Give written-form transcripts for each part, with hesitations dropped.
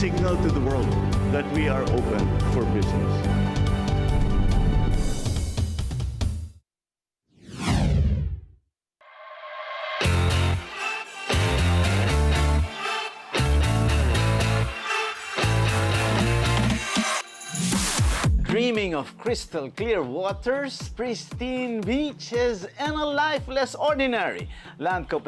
signal to the world that we are open for business. Dreaming of crystal clear waters, pristine beaches, and a life less ordinary, Landco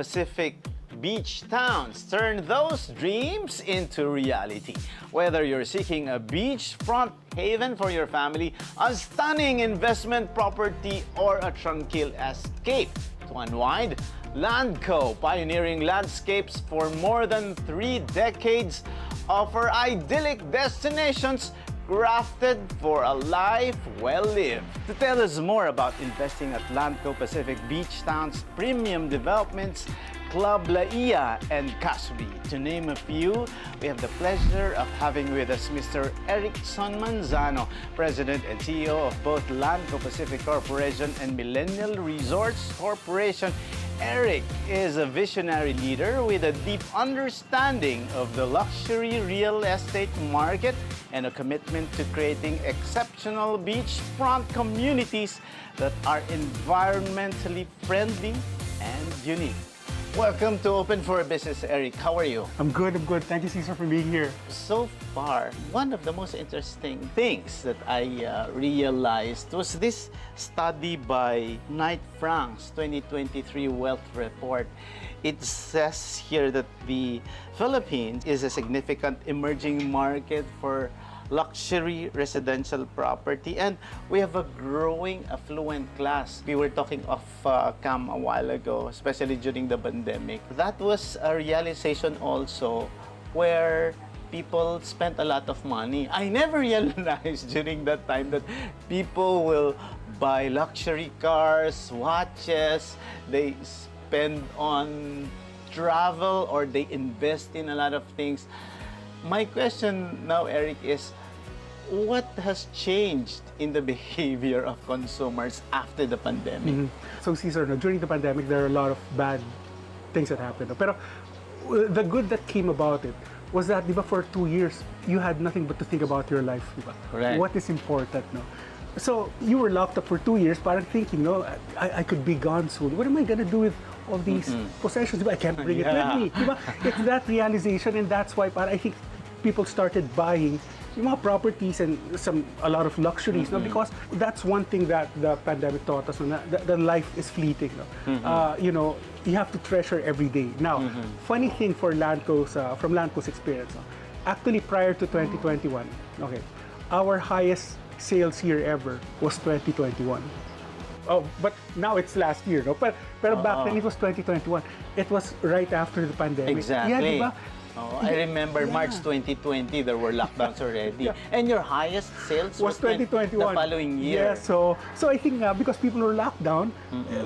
Beachtowns turn those dreams into reality. Whether you're seeking a beachfront haven for your family, a stunning investment property, or a tranquil escape to unwind, Landco, pioneering landscapes for more than 3 decades, offer idyllic destinations crafted for a life well lived. To tell us more about investing at Landco Beachtowns premium developments, Club La Ia and Casby, to name a few, we have the pleasure of having with us Mr. Erickson Manzano, President and CEO of both Landco Corporation and Millennial Resorts Corporation. Eric is a visionary leader with a deep understanding of the luxury real estate market and a commitment to creating exceptional beachfront communities that are environmentally friendly and unique. Welcome to Open for Business, Eric. How are you? I'm good. Thank you, Cesar, for being here. So far, one of the most interesting things that I realized was this study by Knight Frank's 2023 Wealth Report. It says here that the Philippines is a significant emerging market for luxury residential property, and we have a growing affluent class. We were talking of Cam a while ago, especially during the pandemic. That was a realization also where people spent a lot of money. I never realized during that time that people will buy luxury cars, watches, they spend on travel, or they invest in a lot of things. My question now, Eric, is what has changed in the behavior of consumers after the pandemic? So, Cesar, during the pandemic, there are a lot of bad things that happened. But the good that came about it was that, di ba, for 2 years, you had nothing but to think about your life, di ba? Right. What is important, no? So, you were locked up for 2 years, parang thinking, no, I could be gone soon. What am I gonna do with all these possessions? Di ba? I can't bring it with me, di ba? It's that realization, and that's why I think people started buying yung mga properties and a lot of luxuries, no? Because that's one thing that the pandemic taught us, no? The life is fleeting, no? You know, you have to treasure every day. Now, funny thing for Landco's, from Landco's experience, no? Actually prior to 2021, okay, our highest sales year ever was 2021. Oh, but now it's last year, no? Pero back then it was 2021. It was right after the pandemic. Exactly. Yeah, diba? Oh, I remember March 2020, there were lockdowns already. And your highest sales was 2021. The following year. Yeah, so I think because people were locked down,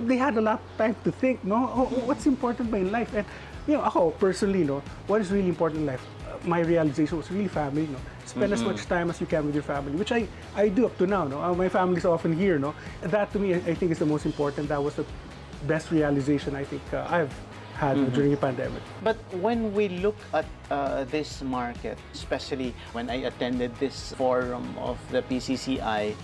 they had a lot of time to think, no, what's important in life? And, you know, ako, personally, no, what is really important in life? My realization was really family, no? Spend as much time as you can with your family, which I do up to now, no? My family is often here, no? And that, to me, I think is the most important. That was the best realization I think I've had during the pandemic. But when we look at this market, especially when I attended this forum of the PCCI,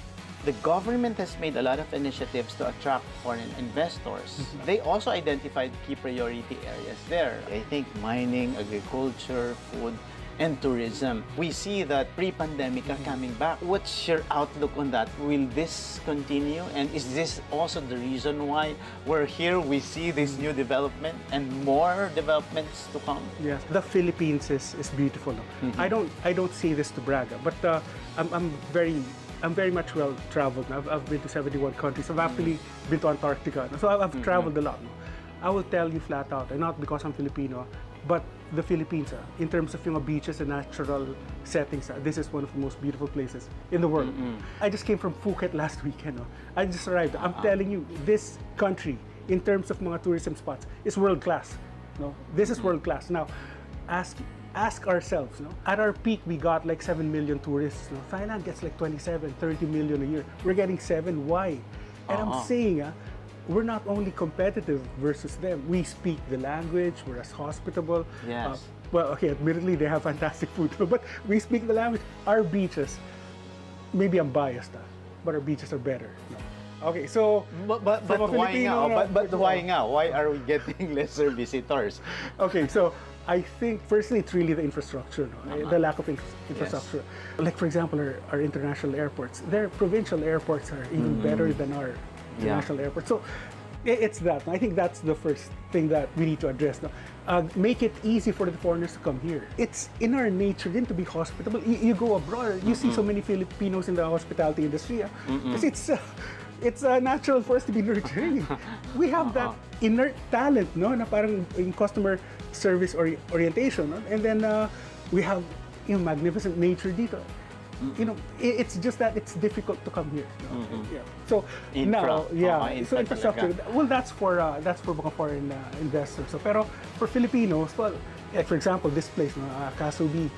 the government has made a lot of initiatives to attract foreign investors. They also identified key priority areas there. I think mining, agriculture, food, and tourism. We see that pre-pandemic are coming back. What's your outlook on that? Will this continue? And is this also the reason why we're here? We see this new development and more developments to come? Yes, the Philippines is beautiful. No? I don't say this to brag, but I'm very much well traveled. I've been to 71 countries. I've actually been to Antarctica. So I've traveled a lot. I will tell you flat out, and not because I'm Filipino, but the Philippines, in terms of beaches and natural settings, this is one of the most beautiful places in the world. I just came from Phuket last weekend. I just arrived. I'm telling you, this country, in terms of mga tourism spots, is world class. No, this is world class. Now, ask ourselves. No, at our peak, we got like 7 million tourists. No? Thailand gets like 27, 30 million a year. We're getting 7. Why? And I'm saying, we're not only competitive versus them. We speak the language. We're as hospitable. Yes. Well, okay, admittedly, they have fantastic food, but we speak the language. Our beaches, maybe I'm biased, but our beaches are better. No. Okay, so But from a why Filipino, now? But why now? Why are we getting lesser visitors? Okay, so I think firstly it's really the infrastructure, no? The lack of infrastructure. Like for example, our international airports, their provincial airports are even better than our international airports. So it's that. I think that's the first thing that we need to address. No? Make it easy for the foreigners to come here. It's in our nature then to be hospitable. You go abroad, you see so many Filipinos in the hospitality industry. Because it's natural for us to be nurturing. We have that inert talent, no, na parang in customer service orientation, no? And then we have magnificent nature dito. It's just that it's difficult to come here. No? Yeah. So now, so infrastructure. Well, that's for mga foreign investors. So, pero for Filipinos, well, like for example, this place, Kasubi.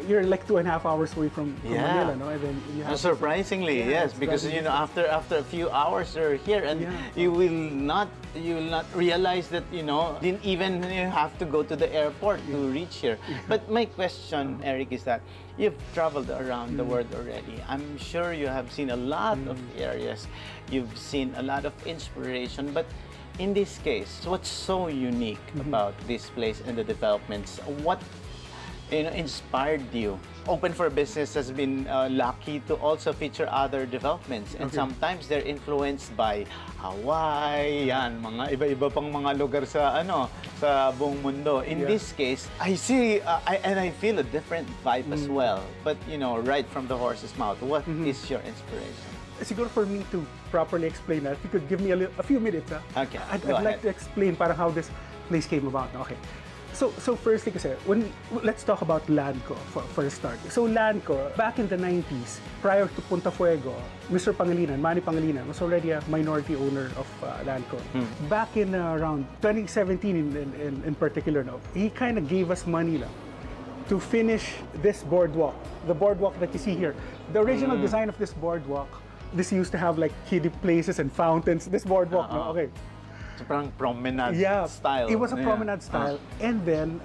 You're like 2.5 hours away from Manila, no? And then you have surprisingly, yes, because after a few hours you're here, and you will not realize that didn't even have to go to the airport to reach here. But my question, Eric, is that you've traveled around the world already. I'm sure you have seen a lot of areas, you've seen a lot of inspiration, but in this case, what's so unique about this place and the developments? What inspired you? Open for Business has been lucky to also feature other developments, and sometimes they're influenced by Hawaii, mga iba-iba pang mga lugar sa sa buong mundo. In this case, I see and I feel a different vibe as well. But right from the horse's mouth, what is your inspiration? Siguro for me to properly explain that, if you could give me a few minutes, Okay, I'd like to explain how this place came about. Okay. So firstly kasi, let's talk about Landco for a start. So Landco, back in the 90s, prior to Punta Fuego, Mr. Pangilinan, Manny Pangilinan, was already a minority owner of Landco. Back in around 2017 in particular, he kind of gave us money to finish this boardwalk, the boardwalk that you see here. The original design of this boardwalk, this used to have like kiddie places and fountains, this boardwalk, okay. It's a promenade style. It was a promenade style. And then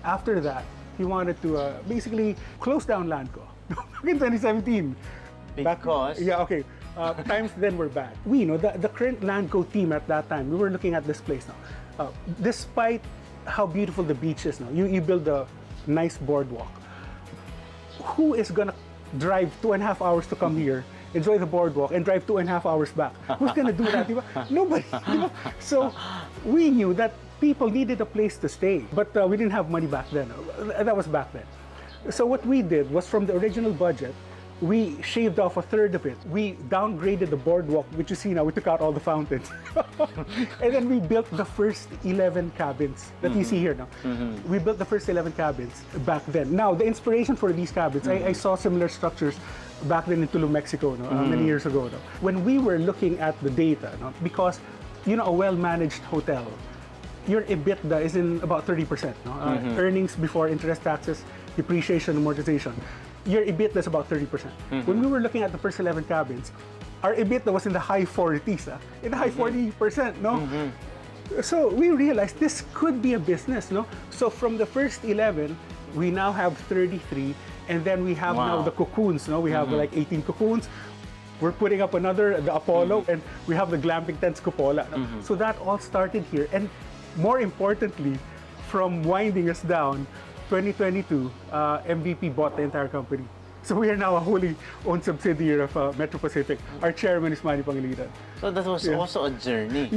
after that, he wanted to basically close down Landco in 2017. Because? Times then were bad. We, the current Landco team at that time, we were looking at this place now. Despite how beautiful the beach is now, you build a nice boardwalk. Who is gonna drive 2.5 hours to come here, enjoy the boardwalk, and drive 2.5 hours back? Who's gonna do that? Nobody. So we knew that people needed a place to stay, but we didn't have money back then. That was back then. So what we did was, from the original budget, we shaved off a third of it. We downgraded the boardwalk, which you see now. We took out all the fountains. And then we built the first 11 cabins that you see here now. We built the first 11 cabins back then. Now, the inspiration for these cabins, I saw similar structures back then in Tulum, Mexico, many years ago. When we were looking at the data, because a well-managed hotel, your EBITDA is in about 30%. Earnings before interest, taxes, depreciation, amortization. Your EBITDA is about 30%. When we were looking at the first 11 cabins, our EBITDA was in the high 40s, in the high 40%, So we realized this could be a business, So from the first 11, we now have 33, and then we have now the cocoons, We have like 18 cocoons. We're putting up another, the Apollo, and we have the glamping tents cupola. So that all started here, and more importantly, from winding us down, 2022, MVP bought the entire company. So we are now a wholly owned subsidiary of Metro Pacific. Our chairman is Manny Pangilinan. So that was also a journey.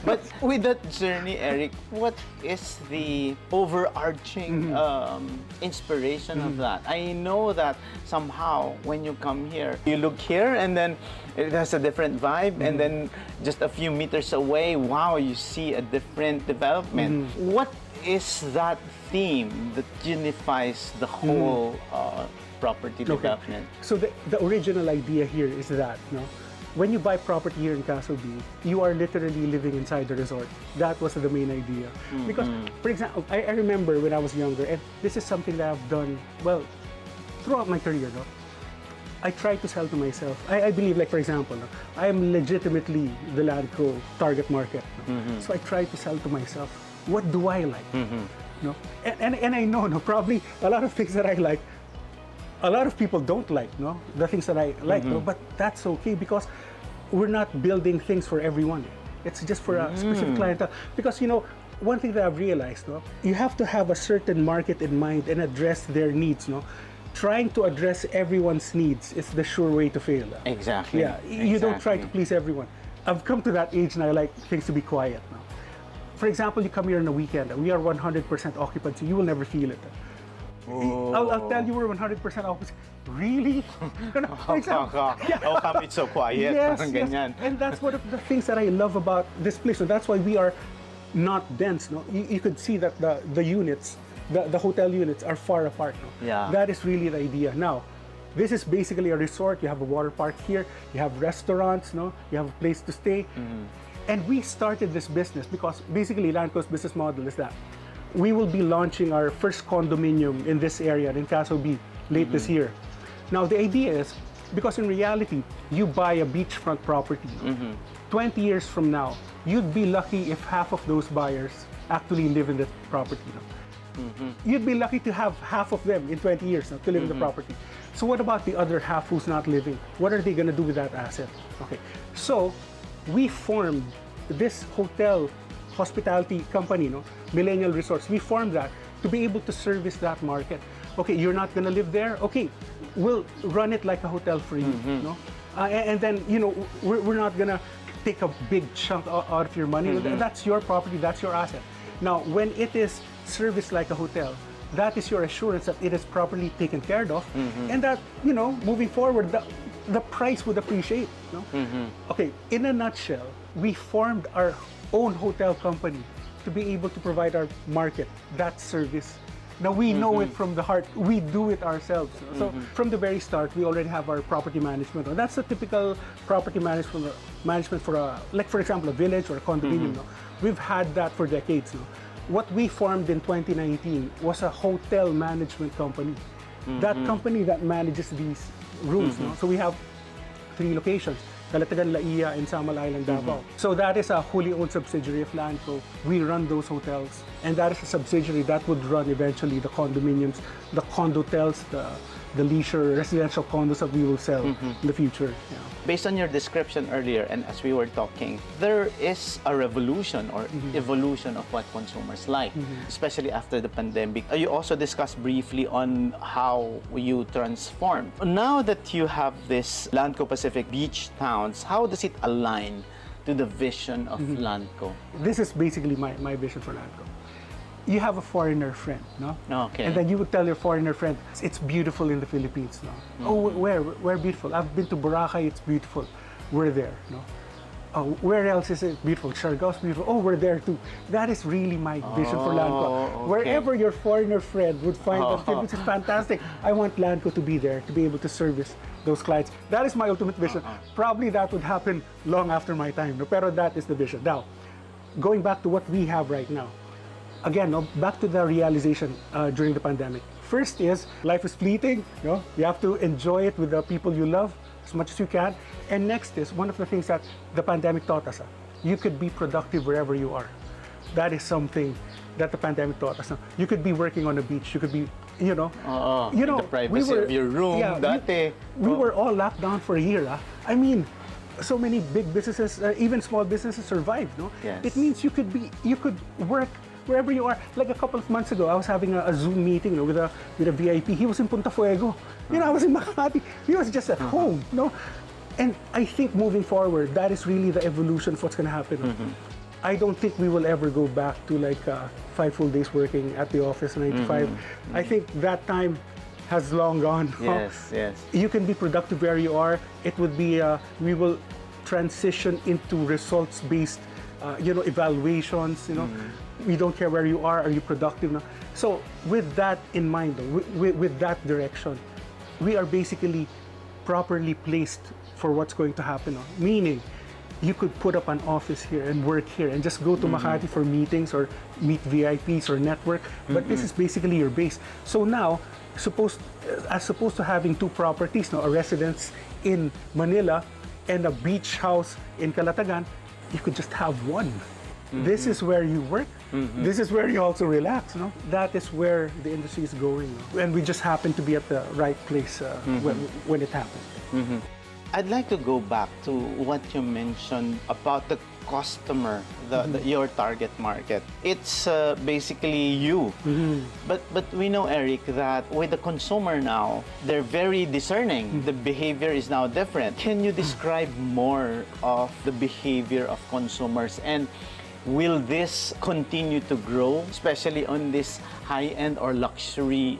But with that journey, Eric, what is the overarching inspiration of that? I know that somehow when you come here, you look here and then it has a different vibe, and then just a few meters away, wow, you see a different development. What is that theme that unifies the whole property development? So the original idea here is that, when you buy property here in Kasubi, you are literally living inside the resort. That was the main idea. Because, for example, I remember when I was younger, and this is something that I've done, well, throughout my career, I try to sell to myself. I believe, like, for example, I am legitimately the Landco target market. So I try to sell to myself, what do I like? no? And I know, no, probably a lot of things that I like, a lot of people don't like, no? The things that I like, no? But that's okay because we're not building things for everyone. It's just for a specific clientele. Because, you know, one thing that I've realized, no? You have to have a certain market in mind and address their needs, no? Trying to address everyone's needs is the sure way to fail. Exactly. Yeah, you don't try to please everyone. I've come to that age and I like things to be quiet now. For example, you come here on a weekend, we are 100% occupancy, you will never feel it. I'll tell you we're 100% occupancy. Really? How come it's so quiet? Yes, Ganyan. And that's one of the things that I love about this place. So that's why we are not dense. No? You could see that the units, the hotel units are far apart. No? Yeah. That is really the idea. Now, this is basically a resort. You have a water park here. You have restaurants. No, you have a place to stay. And we started this business because basically Landco's business model is that we will be launching our first condominium in this area in Castle B late this year. Now the idea is, because in reality, you buy a beachfront property. 20 years from now, you'd be lucky if half of those buyers actually live in the property. You'd be lucky to have half of them in 20 years to live in the property. So what about the other half who's not living? What are they going to do with that asset? Okay, so we formed this hotel hospitality company, Millennial Resorts. We formed that to be able to service that market. Okay, you're not going to live there? Okay, we'll run it like a hotel for you. And then, we're not going to take a big chunk out of your money. That's your property, that's your asset. Now, when it is serviced like a hotel, that is your assurance that it is properly taken care of, and that, moving forward, the price would appreciate. Okay, in a nutshell, we formed our own hotel company to be able to provide our market that service. Now we know it from the heart. We do it ourselves. So from the very start, we already have our property management. That's a typical property management for a, like for example, a village or a condominium. We've had that for decades. What we formed in 2019 was a hotel management company. That company that manages these rooms. So we have 3 locations: Calatagan, Laia, and Samal Island, Davao. So that is a wholly owned subsidiary of Landco. We run those hotels, and that is a subsidiary that would run eventually the condominiums, the condotels, the leisure residential condos that we will sell in the future. Yeah. Based on your description earlier, and as we were talking, there is a revolution or evolution of what consumers like, especially after the pandemic. You also discussed briefly on how you transform. Now that you have this Landco Pacific Beachtowns, how does it align to the vision of Landco? This is basically my vision for Landco. You have a foreigner friend, no? Okay. And then you would tell your foreigner friend, it's beautiful in the Philippines, no? Oh, where beautiful? I've been to Boracay, it's beautiful. We're there, no? Oh, where else is it beautiful? Siargao's beautiful. Oh, we're there too. That is really my vision for Landco. Okay. Wherever your foreigner friend would find that Philippines is fantastic, I want Landco to be there, to be able to service those clients. That is my ultimate vision. Probably that would happen long after my time, no? Pero that is the vision. Now, going back to what we have right now, again, back to the realization during the pandemic. First is, life is fleeting. You have to enjoy it with the people you love as much as you can. And next is, one of the things that the pandemic taught us, you could be productive wherever you are. That is something that the pandemic taught us. You could be working on a beach. You could be, in the privacy of your room. We were all locked down for a year. I mean, so many big businesses, even small businesses, survived. Yes. It means you could work wherever you are. Like a couple of months ago, I was having a Zoom meeting with a VIP. He was in Punta Fuego. I was in Makati. He was just at home. And I think moving forward, that is really the evolution of what's going to happen. I don't think we will ever go back to like 5 full days working at the office, 9 to 5. I think that time has long gone. Yes. You can be productive where you are. It would be, we will transition into results-based, evaluations, We don't care where you are you productive? So with that in mind, with that direction, we are basically properly placed for what's going to happen. Meaning, you could put up an office here and work here and just go to Makati for meetings or meet VIPs or network, but this is basically your base. So now, as opposed to having 2 properties, a residence in Manila and a beach house in Calatagan, you could just have one. This is where you work. This is where you also relax. No, that is where the industry is going, no? And we just happen to be at the right place when it happened. I'd like to go back to what you mentioned about the customer, your target market. It's basically you. But we know, Eric, that with the consumer now, they're very discerning. The behavior is now different. Can you describe more of the behavior of consumers, and will this continue to grow, especially on this high-end or luxury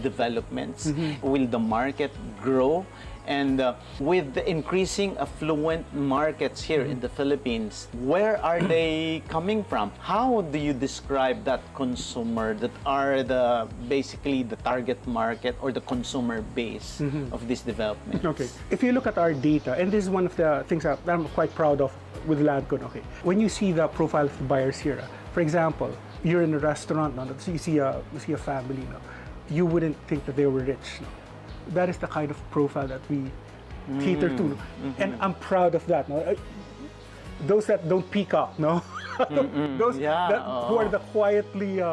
developments? Will the market grow? And with the increasing affluent markets here in the Philippines, where are they coming from? How do you describe that consumer that are basically the target market or the consumer base of this development? Okay, if you look at our data, and this is one of the things that I'm quite proud of with Landco. Okay, when you see the profile of the buyers here, for example, you're in a restaurant, no, so you see a family, no, you wouldn't think that they were rich. No. That is the kind of profile that we cater to, and I'm proud of that. No? Those that don't peak up, no, those who are the quietly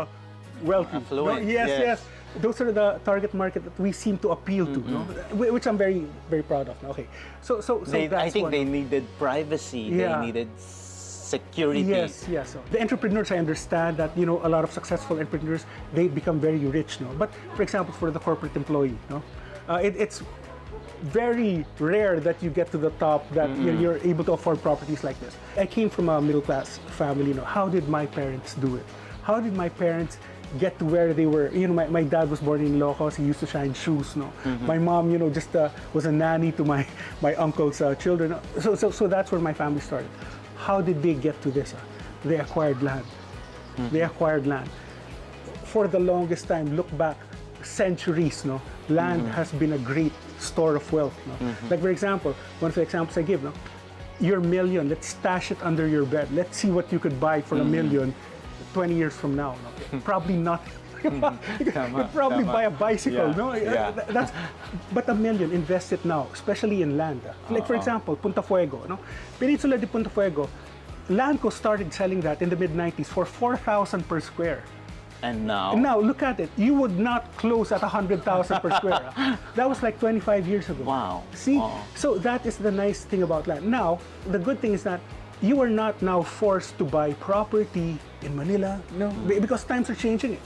wealthy. No? Yes. Those are the target market that we seem to appeal to, no? Which I'm very, very proud of. Okay, so I think they needed privacy. They needed security. Yes. So the entrepreneurs, I understand that, you know, a lot of successful entrepreneurs, they become very rich, no. But for example, for the corporate employee, no. It's very rare that you get to the top, that you're able to afford properties like this. I came from a middle-class family. You know, how did my parents do it? How did my parents get to where they were? You know, my dad was born in Ilocos. He used to shine shoes. No, my mom, you know, just was a nanny to my uncle's children. So that's where my family started. How did they get to this? They acquired land. They acquired land. For the longest time, look back, centuries, no, land has been a great store of wealth. No? Like, for example, one of the examples I give, no, your million, let's stash it under your bed. Let's see what you could buy for $1 million 20 years from now. No? Probably not. You'd probably buy a bicycle. No, but $1 million, invest it now, especially in land. Like, for example, Punta Fuego, no, Peninsula de Punta Fuego, Landco started selling that in the mid-90s for 4,000 per square. And now? Now, look at it. You would not close at 100,000 per square. That was like 25 years ago. Wow. See? Wow. So that is the nice thing about land. Now, the good thing is that you are not now forced to buy property in Manila, no, because times are changing.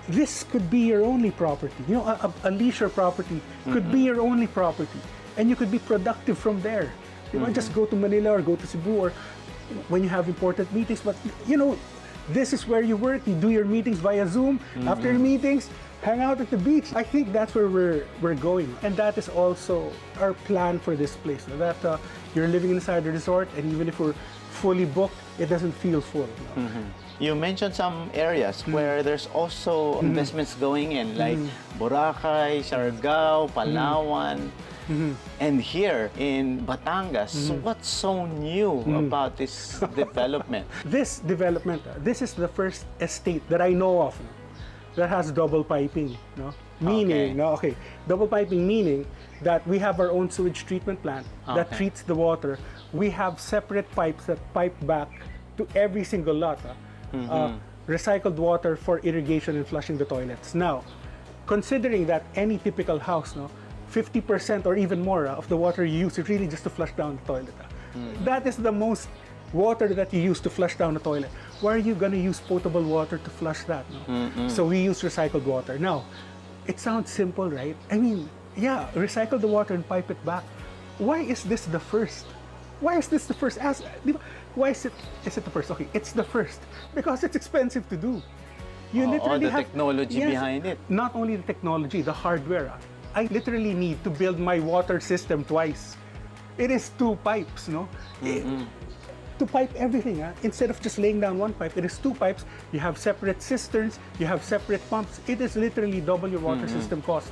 This could be your only property. You know, a leisure property could be your only property. And you could be productive from there. You know, just go to Manila or go to Cebu, or when you have important meetings. But, you know, this is where you work. You do your meetings via Zoom. After your meetings, hang out at the beach. I think that's where we're going. And that is also our plan for this place. That you're living inside the resort, and even if we're fully booked, it doesn't feel full. You know? You mentioned some areas where there's also investments going in, like Boracay, Siargao, Palawan. And here in Batangas, so what's so new about this development? This development, this is the first estate that I know of that has double piping. No? Meaning, double piping meaning that we have our own sewage treatment plant that treats the water. We have separate pipes that pipe back to every single lot. Recycled water for irrigation and flushing the toilets. Now, considering that any typical house, 50% or even more of the water you use is really just to flush down the toilet. That is the most water that you use to flush down the toilet. Why are you going to use potable water to flush that? So we use recycled water. Now, it sounds simple, right? I mean, yeah, recycle the water and pipe it back. Why is this the first? Why is this the first? Why is it the first? Okay, it's the first because it's expensive to do. You literally the technology behind it. Not only the technology, the hardware. I literally need to build my water system twice. It is 2 pipes, no? To pipe everything, instead of just laying down one pipe, it is 2 pipes. You have separate cisterns, you have separate pumps. It is literally double your water system cost.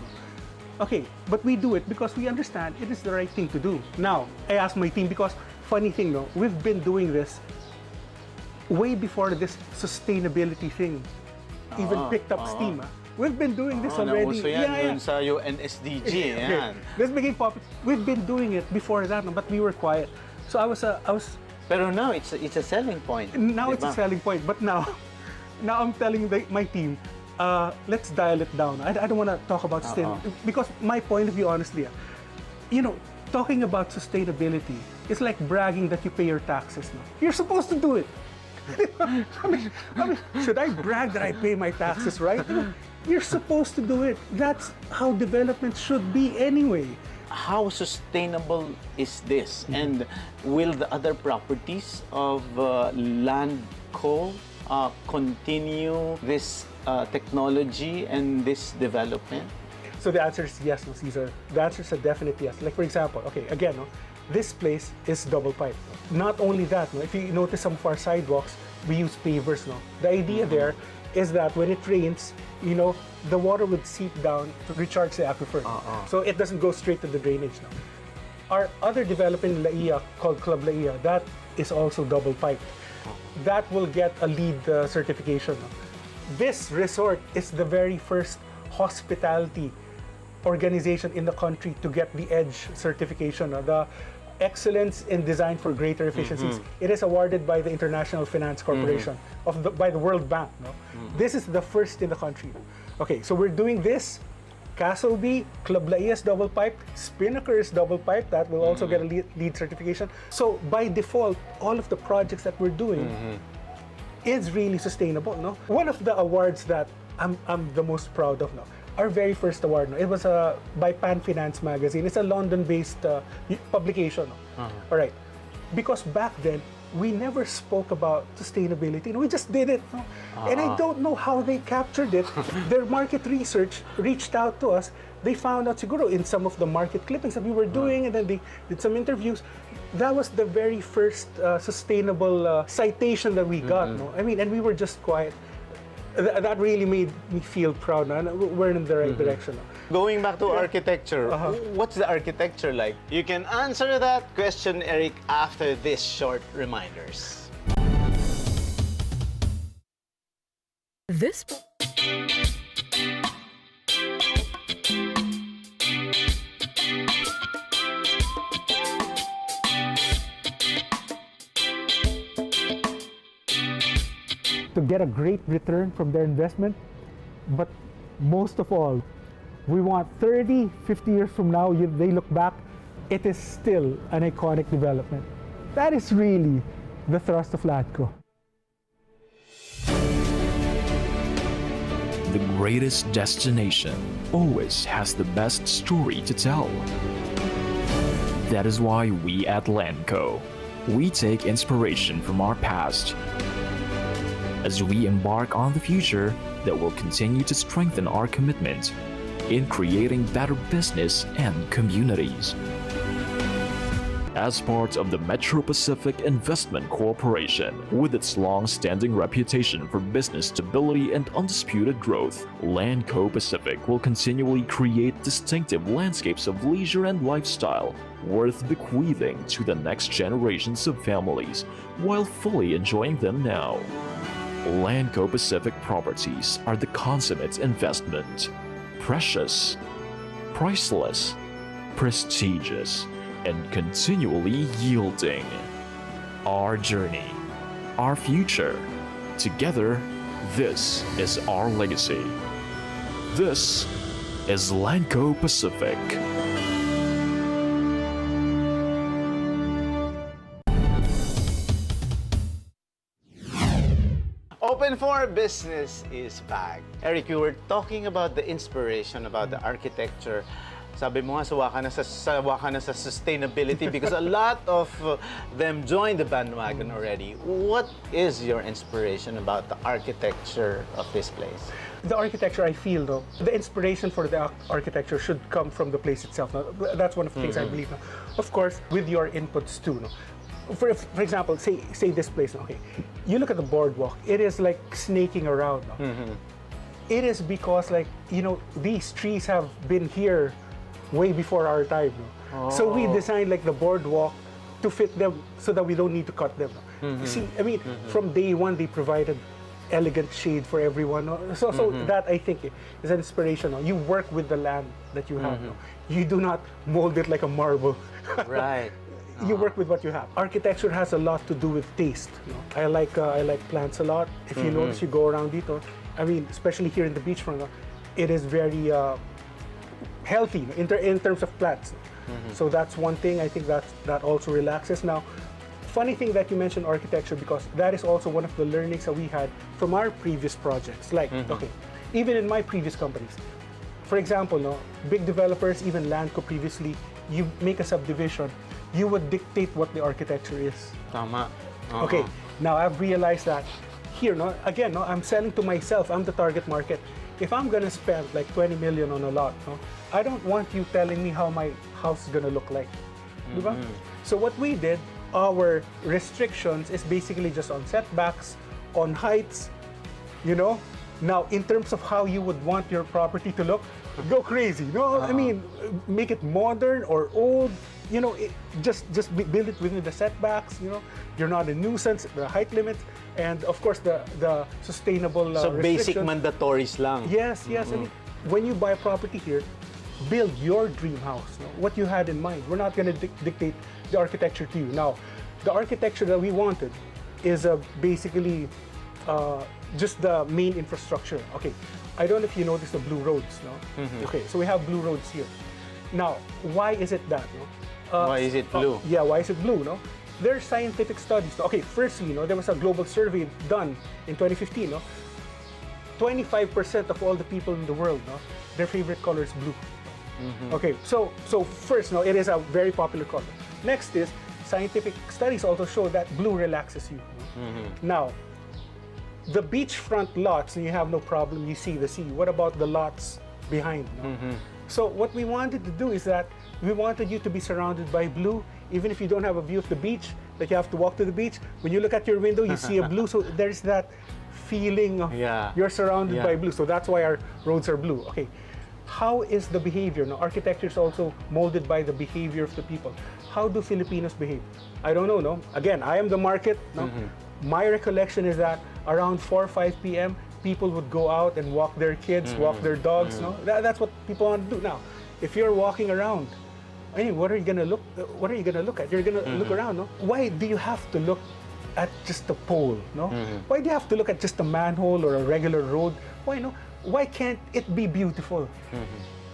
Okay, but we do it because we understand it is the right thing to do. Now, I asked my team because, funny thing, no, we've been doing this way before this sustainability thing even picked up steam. We've been doing this already. Yan sa UNSDG. This became popular. We've been doing it before that, but we were quiet. So I was Pero now it's a selling point. Now it's a diba? selling point, but now I'm telling my team, let's dial it down. I don't want to talk about sustainability because my point of view, honestly, you know, talking about sustainability is like bragging that you pay your taxes. No? You're supposed to do it. I mean, should I brag that I pay my taxes, right? You're supposed to do it. That's how development should be anyway. How sustainable is this? And will the other properties of Landco continue this technology and this development? So the answer is yes, no, Caesar. The answer is a definite yes. Like for example, okay, again, no, this place is double pipe. Not only that, no, if you notice some of our sidewalks, we use pavers. No, the idea there is that when it rains, you know, the water would seep down to recharge the aquifer. So it doesn't go straight to the drainage. No. Our other development in Laia called Club Laia, that is also double piped. That will get a LEED certification. No. This resort is the very first hospitality organization in the country to get the EDGE certification, the Excellence in Design for Greater Efficiencies. It is awarded by the International Finance Corporation by the World Bank. No? This is the first in the country. Okay, so we're doing this. Castle B, Club Laia is double piped, Spinnaker is double piped, that will also get a LEED certification. So by default, all of the projects that we're doing is really sustainable. No? One of the awards that I'm the most proud of, no, our very first award, no, it was by Pan Finance magazine. It's a London-based publication. No? All right, because back then we never spoke about sustainability. No? We just did it, no? And I don't know how they captured it. Their market research reached out to us. They found out, siguro, in some of the market clippings that we were doing, and then they did some interviews. That was the very first sustainable citation that we got. No? I mean, and we were just quiet. That really made me feel proud, and we're in the right direction. Going back to architecture, what's the architecture like? You can answer that question, Eric, after these short reminders. This to get a great return from their investment, but most of all, we want 30, 50 years from now, they look back, it is still an iconic development. That is really the thrust of Landco. The greatest destination always has the best story to tell. That is why we at Landco, we take inspiration from our past as we embark on the future that will continue to strengthen our commitment in creating better business and communities. As part of the Metro Pacific Investment Corporation, with its long-standing reputation for business stability and undisputed growth, Landco Pacific will continually create distinctive landscapes of leisure and lifestyle worth bequeathing to the next generations of families while fully enjoying them now. Landco Pacific properties are the consummate investment. Precious, priceless, prestigious, and continually yielding. Our journey, our future. Together, this is our legacy. This is Landco Pacific. Open for Business is back. Eric, you were talking about the inspiration, about the architecture. Sabi mo nga, sawa ka na sa sustainability because a lot of them joined the bandwagon already. What is your inspiration about the architecture of this place? The architecture, I feel, though, the inspiration for the architecture should come from the place itself. No? That's one of the things I believe. No? Of course, with your inputs too. No? For example, say this place, okay, you look at the boardwalk, it is like snaking around. No? It is because, like, you know, these trees have been here way before our time. No? So we designed like the boardwalk to fit them so that we don't need to cut them. No? You see, I mean, from day one, they provided elegant shade for everyone. No? So that, I think, is an inspiration. No? You work with the land that you have. No? You do not mold it like a marble. Right. you work with what you have. Architecture has a lot to do with taste. You know? I like plants a lot. If you notice, you go around dito, I mean, especially here in the beachfront, it is very healthy in terms of plants. So that's one thing. I think that also relaxes. Now, funny thing that you mentioned architecture, because that is also one of the learnings that we had from our previous projects. Like, okay, even in my previous companies, for example, no, big developers, even Landco previously, you make a subdivision, you would dictate what the architecture is. Tama. Okay, now I've realized that here, no, again, no, I'm selling to myself, I'm the target market. If I'm gonna spend like 20 million on a lot, no, I don't want you telling me how my house is gonna look like. Diba? So what we did, our restrictions is basically just on setbacks, on heights, you know. Now, in terms of how you would want your property to look, go crazy. No, I mean, make it modern or old. You know, just build it within the setbacks. You know, you're not a nuisance. The height limits, and of course the sustainable. So basic restrictions. mandatories lang. Yes, yes. I mean, when you buy a property here, build your dream house. No? What you had in mind. We're not going to dictate the architecture to you. Now, the architecture that we wanted is basically. Just the main infrastructure. Okay, I don't know if you noticed the blue roads, no? Okay, so we have blue roads here. Now, why is it that, no? Why is it blue? Yeah, why is it blue, no? There are scientific studies. Okay, firstly, no, there was a global survey done in 2015, no? 25% of all the people in the world, no, their favorite color is blue. Okay, so first, no, it is a very popular color. Next is, scientific studies also show that blue relaxes you. No? Now, the beachfront lots, you have no problem, you see the sea. What about the lots behind? No? So what we wanted to do is that we wanted you to be surrounded by blue, even if you don't have a view of the beach, that you have to walk to the beach. When you look at your window, you see a blue, so there's that feeling of you're surrounded by blue. So that's why our roads are blue. Okay, how is the behavior? No, architecture is also molded by the behavior of the people. How do Filipinos behave? I don't know, no? Again, I am the market, no? My recollection is that around 4 or 5 p.m., people would go out and walk their kids, walk their dogs. No, that's what people want to do. Now, if you're walking around, I mean, what are you gonna look? What are you gonna look at? You're gonna look around. No, why do you have to look at just a pole? No, why do you have to look at just a manhole or a regular road? Why no? Why can't it be beautiful?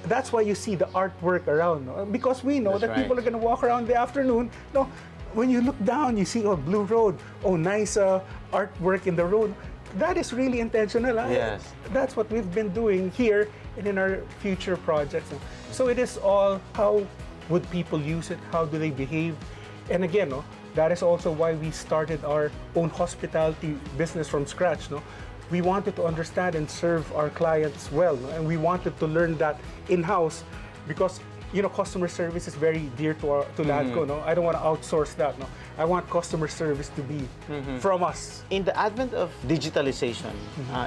That's why you see the artwork around. No? Because we know that people are gonna walk around in the afternoon. No. When you look down, you see, oh, blue road, oh, nice artwork in the road. That is really intentional. Yes. That's what we've been doing here and in our future projects. So it is all, how would people use it? How do they behave? And again, no, that is also why we started our own hospitality business from scratch. No? We wanted to understand and serve our clients well. No? And we wanted to learn that in-house because you know, customer service is very dear to Landco, no? I don't want to outsource that, no? I want customer service to be from us. In the advent of digitalization,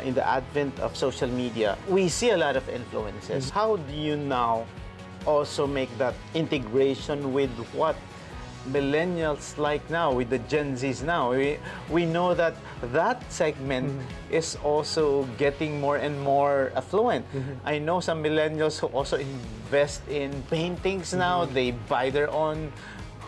in the advent of social media, we see a lot of influences. How do you now also make that integration with what millennials like now, with the Gen Zs now? We know that segment is also getting more and more affluent. I know some millennials who also invest in paintings now. They buy their own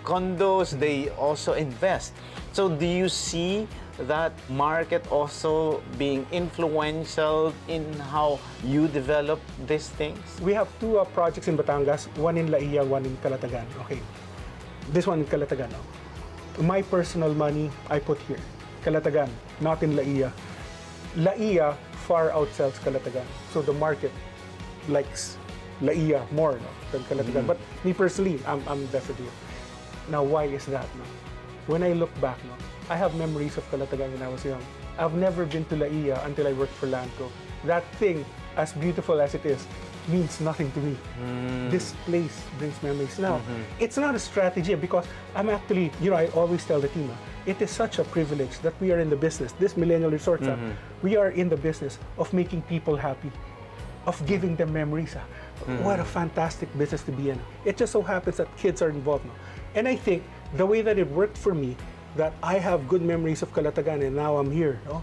condos. They also invest. So do you see that market also being influential in how you develop these things? We have 2 projects in Batangas, one in Laia, one in Calatagan. Okay. This one in Calatagan. My personal money, I put here. Calatagan, not in Laia. Laia far outsells Calatagan. So the market likes Laia more, no, than Calatagan. But me personally, I'm definitely. Now, why is that? No? When I look back, no, I have memories of Calatagan when I was young. I've never been to Laia until I worked for Landco. That thing, as beautiful as it is, means nothing to me. This place brings memories. Now, it's not a strategy because I'm actually, you know, I always tell the team, it is such a privilege that we are in the business, this Millennial Resorts, we are in the business of making people happy, of giving them memories. What a fantastic business to be in. It just so happens that kids are involved now. And I think the way that it worked for me, that I have good memories of Calatagan and now I'm here, no?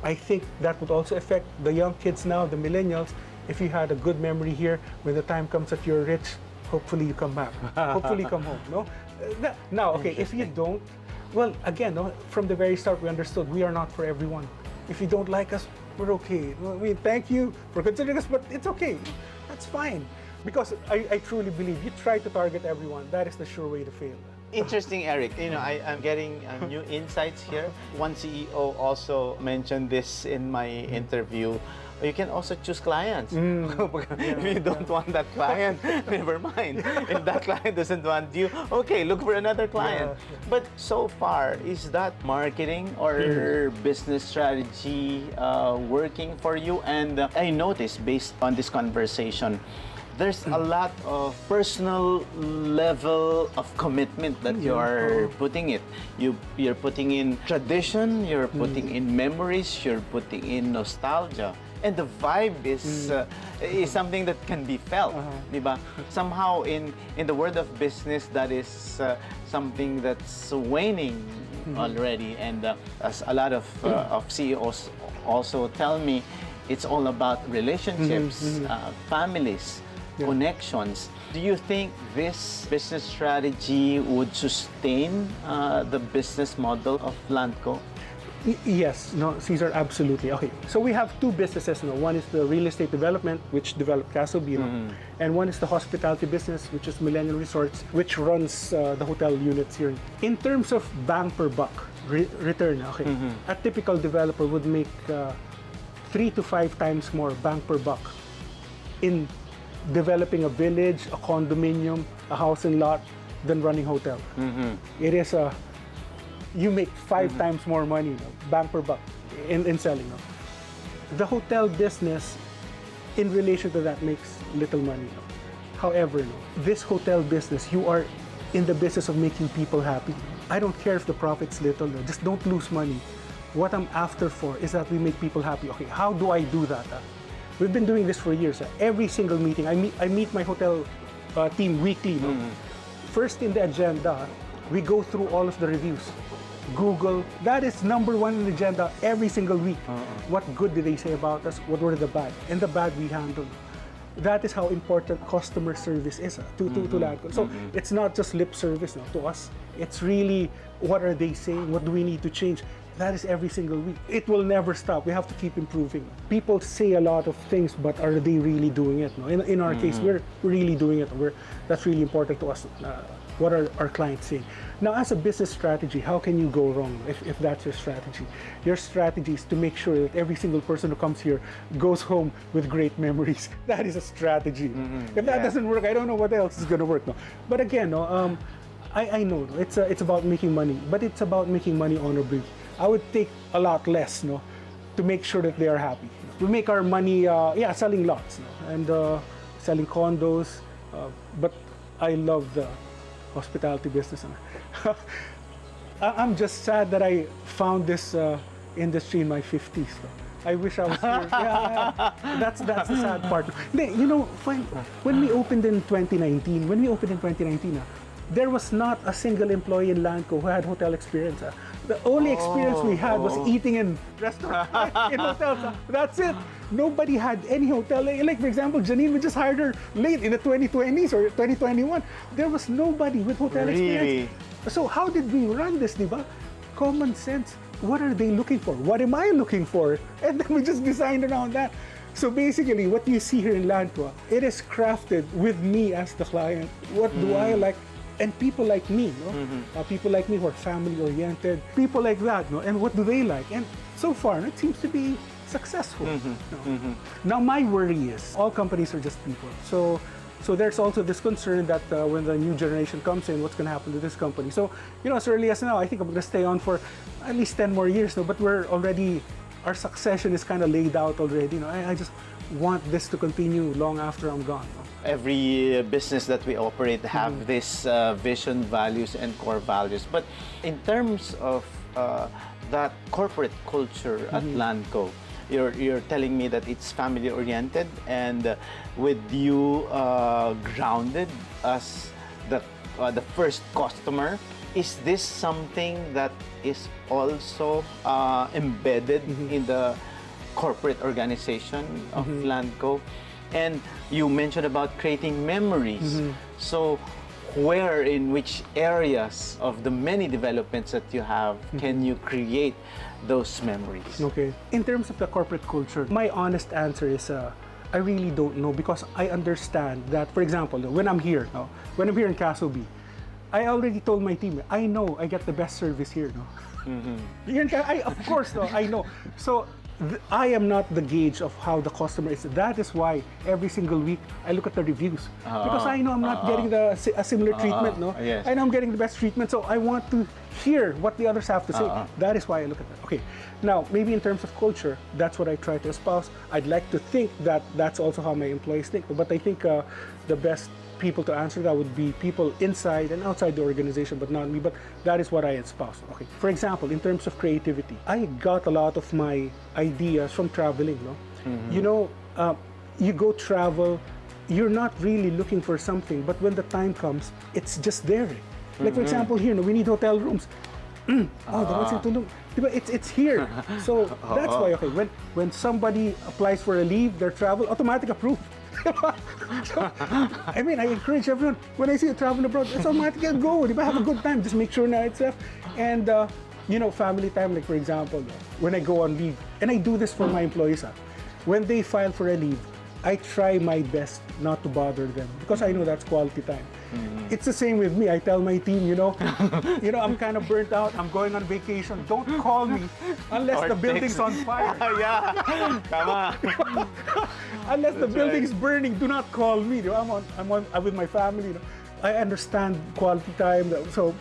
I think that would also affect the young kids now, the millennials. If you had a good memory here, when the time comes that you're rich, hopefully you come back. Hopefully you come home. No. Now, okay, if you don't, well, again, no, from the very start we understood we are not for everyone. If you don't like us, we're okay. I mean, thank you for considering us, but it's okay. That's fine. Because I truly believe you try to target everyone, that is the sure way to fail. Interesting, Eric. You know, I'm getting new insights here. One CEO also mentioned this in my interview. You can also choose clients. If you don't want that client, never mind. If that client doesn't want you, okay, look for another client. But so far, is that marketing or business strategy working for you? And I noticed, based on this conversation, there's a lot of personal level of commitment that you're putting it. You're putting in tradition, you're putting in memories, you're putting in nostalgia. And the vibe is something that can be felt, diba? Somehow in the world of business, that is something that's waning already. And as a lot of CEOs also tell me, it's all about relationships, families, connections. Do you think this business strategy would sustain the business model of Landco? Yes, no, Cesar, absolutely. Okay, so we have two businesses. No? One is the real estate development, which developed Castle Bino, and one is the hospitality business, which is Millennial Resorts, which runs the hotel units here. In terms of bang per buck return, okay, a typical developer would make 3 to 5 times more bang per buck in developing a village, a condominium, a house and lot than running hotel. It is a you make 5 times more money, no? Bang per buck in selling. No? The hotel business, in relation to that, makes little money. No? However, no, this hotel business, you are in the business of making people happy. I don't care if the profit's little, no? Just don't lose money. What I'm after for is that we make people happy. Okay, how do I do that? We've been doing this for years. Every single meeting, I meet my hotel team weekly. No? First in the agenda, we go through all of the reviews. Google, that is number 1 in the agenda every single week. What good did they say about us? What were the bad? And the bad we handled. That is how important customer service is to Landco. So it's not just lip service to us. It's really, what are they saying? What do we need to change? That is every single week. It will never stop. We have to keep improving. People say a lot of things, but are they really doing it? No? In our case, we're really doing it. That's really important to us. What are our clients saying? Now, as a business strategy, how can you go wrong if that's your strategy? Your strategy is to make sure that every single person who comes here goes home with great memories. That is a strategy. If that doesn't work, I don't know what else is going to work. No? But again, I know it's about making money, but it's about making money honorably. I would take a lot less, to make sure that they are happy. We make our money, selling lots, and selling condos. But I love the hospitality business. I'm just sad that I found this industry in my 50s. I wish I was here. That's the sad part. You know, when we opened in 2019, there was not a single employee in Landco who had hotel experience. The only experience we had was eating in restaurants, in hotels. That's it. Nobody had any hotel. Like, for example, Janine, we just hired her late in the 2020s or 2021. There was nobody with hotel experience. So how did we run this, diba? Common sense. What are they looking for? What am I looking for? And then we just designed around that. So basically, what you see here in Landco, it is crafted with me as the client. What do I like? And people like me, people like me who are family-oriented, people like that, and what do they like? And so far, it seems to be successful. Now, my worry is, all companies are just people. So there's also this concern that when the new generation comes in, what's going to happen to this company? So, as early as now, I think I'm going to stay on for at least 10 more years, but our succession is kind of laid out already. I just want this to continue long after I'm gone. Every business that we operate have this vision, values, and core values. But in terms of that corporate culture at Landco, you're telling me that it's family-oriented, and with you grounded as the first customer. Is this something that is also embedded in the corporate organization of Landco? And you mentioned about creating memories. Mm-hmm. So where, in which areas of the many developments that you have can you create those memories? Okay. In terms of the corporate culture, my honest answer is I really don't know, because I understand that, for example, when I'm here, no, when I'm here in Castle B, I already told my team, I know I get the best service here, no. Here in of course, no, I know. So I am not the gauge of how the customer is. That is why every single week I look at the reviews, because I know I'm not getting a similar treatment, no. Yes. I know I'm getting the best treatment, so I want to hear what the others have to say. That is why I look at that. Okay, now maybe in terms of culture, that's what I try to espouse. I'd like to think that that's also how my employees think, but I think the best people to answer that would be people inside and outside the organization, but not me. But that is what I espouse. Okay. For example, in terms of creativity, I got a lot of my ideas from traveling. No, you know, you go travel, you're not really looking for something, but when the time comes, it's just there. Like for example, here, no, we need hotel rooms. The ones in Tulum, it's here. So that's why, okay, when somebody applies for a leave, their travel automatic approved. So, I mean, I encourage everyone, when I see you traveling abroad, it's automatic, go, have a good time, just make sure na it's safe. And you know, family time, like for example, when I go on leave, and I do this for my employees, when they file for a leave, I try my best not to bother them, because I know that's quality time. It's the same with me. I tell my team, you know, I'm kind of burnt out. I'm going on vacation. Don't call me unless the building's on fire. Yeah, come on. Unless the building's burning, do not call me. I'm with my family. You know. I understand quality time, so.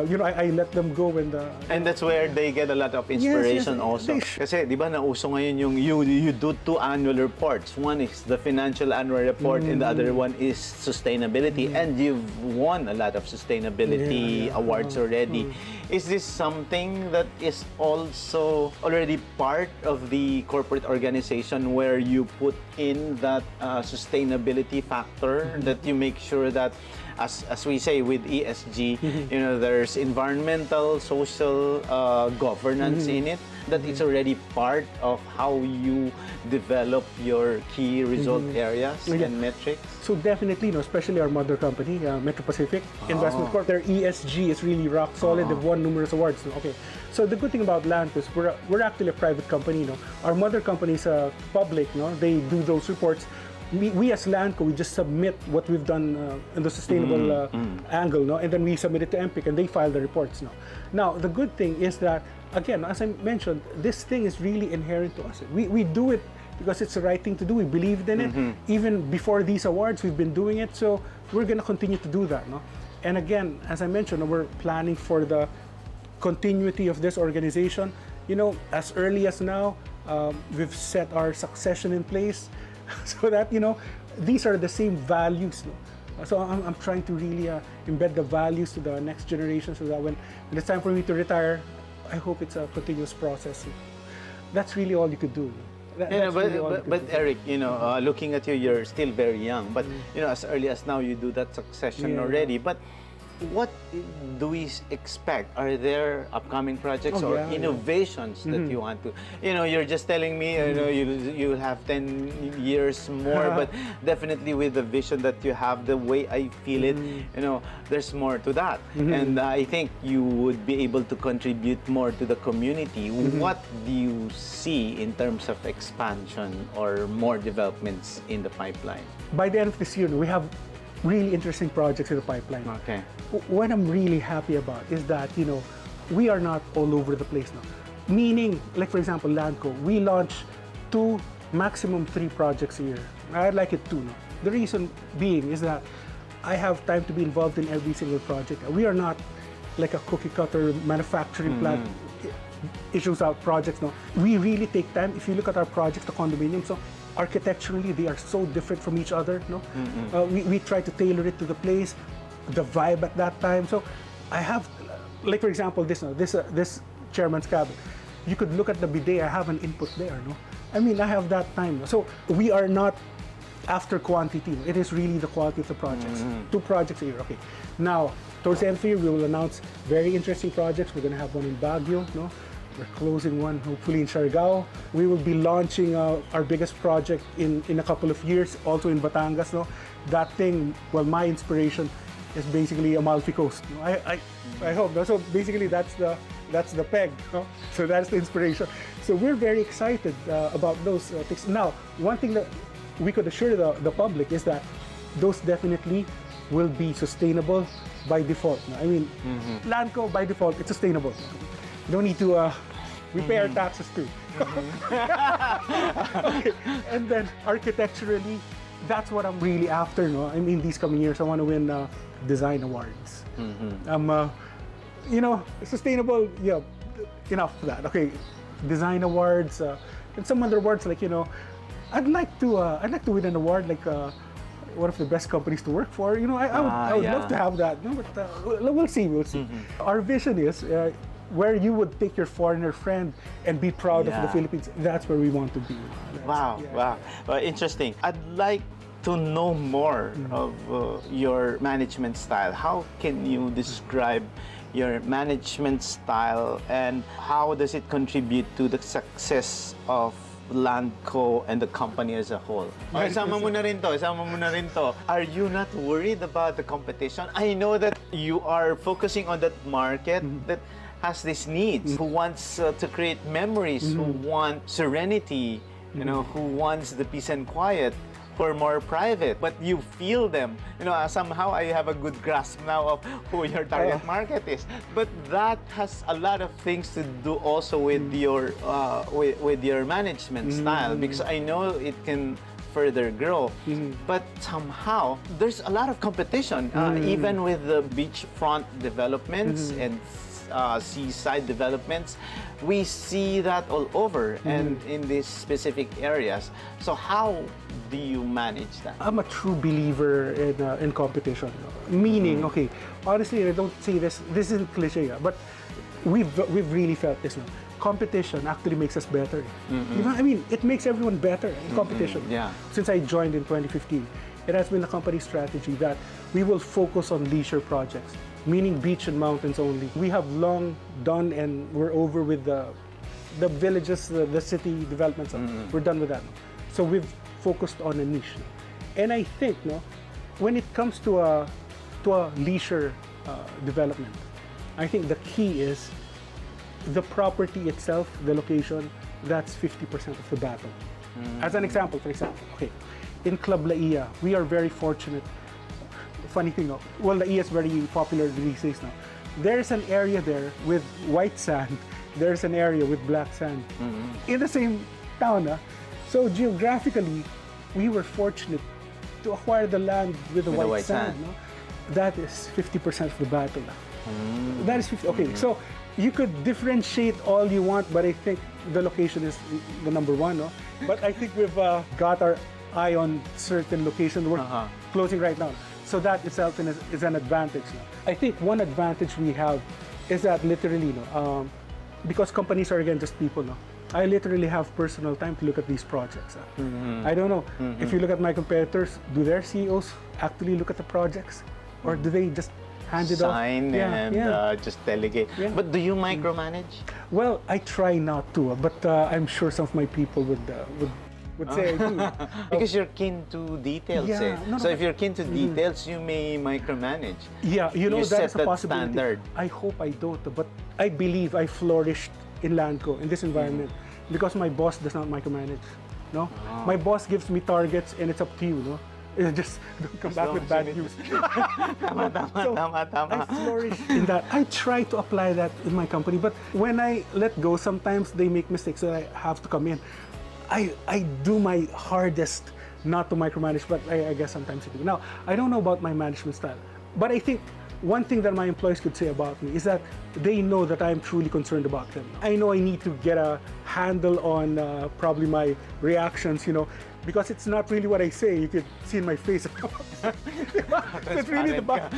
You know, I let them go when the... And that's where they get a lot of inspiration also. Kasi, di ba, nauso ngayon yung you do 2 annual reports. One is the financial annual report and the other one is sustainability. And you've won a lot of sustainability awards already. Is this something that is also already part of the corporate organization where you put in that sustainability factor, that you make sure that as we say with ESG, you know, there's environmental, social governance in it, that it's already part of how you develop your key result areas and metrics? So definitely, you know, especially our mother company, Metro Pacific Investment Corp, their ESG is really rock solid. They've won numerous awards. Okay, so the good thing about Landco is we're actually a private company. You know, our mother company is public. You know, they do those reports. We as Landco, we just submit what we've done in the sustainable angle, no? And then we submit it to MPIC and they file the reports. No? Now, the good thing is that, again, as I mentioned, this thing is really inherent to us. We do it because it's the right thing to do. We believed in it. Even before these awards, we've been doing it. So we're going to continue to do that. No? And again, as I mentioned, we're planning for the continuity of this organization. You know, as early as now, we've set our succession in place. So that, you know, these are the same values. No? So I'm trying to really embed the values to the next generation, so that when it's time for me to retire, I hope it's a continuous process. That's really all you could do. But Eric, you know, looking at you, you're still very young. But you know, as early as now, you do that succession already. But what do we expect? Are there upcoming projects or innovations that you want to? You know, you're just telling me, you know, you have 10 years more, but definitely with the vision that you have, the way I feel it, you know, there's more to that. And I think you would be able to contribute more to the community. What do you see in terms of expansion or more developments in the pipeline? By the end of this year, we have really interesting projects in the pipeline. Okay. What I'm really happy about is that, you know, we are not all over the place now. Meaning, like for example, Landco, we launch 2, maximum 3 projects a year. I'd like it 2 now. The reason being is that I have time to be involved in every single project. We are not like a cookie cutter manufacturing plant issues out projects. No, we really take time. If you look at our projects, the condominiums, so architecturally they are so different from each other. No, we try to tailor it to the place, the vibe at that time. So I have, like for example, this chairman's cabin. You could look at the bidet. I have an input there. No, I mean I have that time. So we are not after quantity. It is really the quality of the projects. 2 projects a year. Okay. Now, towards the end of the year, we will announce very interesting projects. We're going to have one in Baguio, no? We're closing one, hopefully in Siargao. We will be launching our biggest project in a couple of years, also in Batangas. No? That thing, well, my inspiration is basically Amalfi Coast. No? I hope. No? So basically, that's the peg. No? So that's the inspiration. So we're very excited about those things. Now, one thing that we could assure the public is that those definitely will be sustainable by default. No? I mean, Landco by default, it's sustainable. You don't need to we pay our taxes too. Okay. And then architecturally, that's what I'm really after. No, I mean, these coming years, I want to win design awards. You know, sustainable. Yeah, enough for that. Okay, design awards and some other awards like, you know, I'd like to win an award like one of the best companies to work for. You know, I would love to have that. No, but we'll see. Our vision is. Where you would take your foreigner friend and be proud of the Philippines, that's where we want to be. Wow. Well, interesting. I'd like to know more of your management style. How can you describe your management style and how does it contribute to the success of Landco and the company as a whole? Isama mo na rin to. Are you not worried about the competition? I know that you are focusing on that market that has these needs, who wants to create memories, who want serenity, you know, who wants the peace and quiet, who are more private, but you feel them. You know, somehow I have a good grasp now of who your target market is. But that has a lot of things to do also with your management style, because I know it can further grow. But somehow there's a lot of competition, even with the beachfront developments and seaside developments. We see that all over and in these specific areas. So how do you manage that? I'm a true believer in competition. Meaning, okay, honestly, I don't say this isn't cliche, but we've really felt this now. Competition actually makes us better. You know, I mean, it makes everyone better in competition. Since I joined in 2015, it has been a company strategy that we will focus on leisure projects, meaning beach and mountains only. We have long done and we're over with the villages, the city developments. We're done with that. So we've focused on a niche. And I think, no, when it comes to a leisure development, I think the key is the property itself, the location. That's 50% of the battle. As an example, for example, okay, in Club Laia, we are very fortunate. Funny thing, well, Laia is very popular these days now. There's an area there with white sand. There's an area with black sand in the same town. So geographically, we were fortunate to acquire the land with the white sand. No? That is 50% of the battle. That is 50. Okay, so you could differentiate all you want, but I think the location is the number one. No? But I think we've got our eye on certain locations. We're closing right now. So that itself is an advantage. I think one advantage we have is that literally, because companies are again just people, I literally have personal time to look at these projects. I don't know, if you look at my competitors, do their CEOs actually look at the projects? Or do they just hand it off? Sign and just delegate. But do you micromanage? Well, I try not to, but I'm sure some of my people would say I do. Because you're keen to details. So if you're keen to details, you may micromanage. Yeah, you know, that is a possibility. Standard. I hope I don't, but I believe I flourished in Landco, in this environment, because my boss does not micromanage. No, my boss gives me targets, and it's up to you. No, just don't come back with bad news. I flourish in that. I try to apply that in my company, but when I let go, sometimes they make mistakes, so I have to come in. I do my hardest not to micromanage, but I guess sometimes I do. Now, I don't know about my management style, but I think one thing that my employees could say about me is that they know that I'm truly concerned about them. I know I need to get a handle on probably my reactions, because it's not really what I say. You could see in my face. It's really the back.